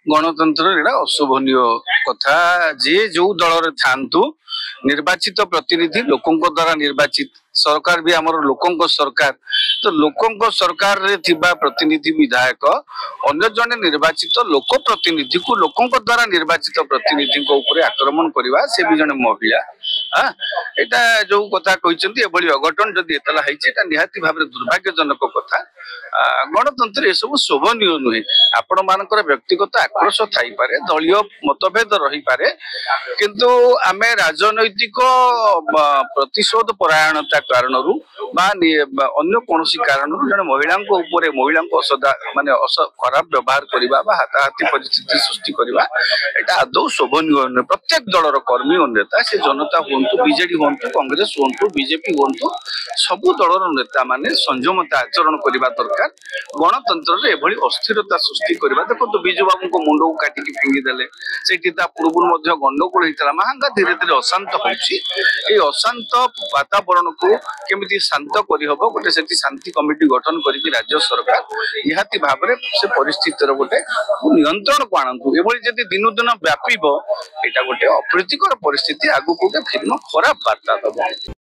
गणतंत्र एटा अशोभनीय कथा जे जो दल थांतु निर्वाचित प्रतिनिधि लोकों द्वारा निर्वाचित सरकार भी आमर लोकों सरकार तो लोकों सरकार रे थिबा प्रतिनिधि विधायक अन्य जने निर्वाचित लोक प्रतिनिधि को लोकों द्वारा निर्वाचित प्रतिनिधि को ऊपर आक्रमण करवा से भी जने महिला हाँ एटा जो कथा कहते एभली अघटन जदि एतला है निहाती भाव दुर्भाग्यजनक कथा गणतंत्र सब शोभनीय नुहे आपण मानकर व्यक्तिगत आक्रोश थाई पारे दलीय मतभेद रही पारे किंतु आमे राजनैतिक प्रतिशोध परायणता कारण अन्य कौन कारण जन महिला असदा माने खराब व्यवहार करवा हाथाहाथी परिस्थिति सृष्टि करवा एटा आदौ शोभनीय नुहे। प्रत्येक दलर कर्मी और नेता से जनता हूँ बीजेडी हूँ कांग्रेस हूँ बीजेपी हूँ सबु दलर नेता माने संयमता आचरण करने दरकार गणतंत्र एभली अस्थिरता सृष्टि करवा देखो विजु बाबू को मुंड को काटिकी फिंगिदेले से पूर्व गंडगोल होता महांगा धीरे धीरे अशांत होची अशांत वातावरण को केमिति शांत करहब गोटे से शांति कमिटी गठन करके राज्य सरकार निहाती भाव में से परिस्थितिर गोटे नियंत्रण को आणतु एभली जदि दिनु दिन व्यापीब एटा गोटे अप्रीतिकर परिस्थिति आगु गोटे फिल्म खराब वार्ता दब।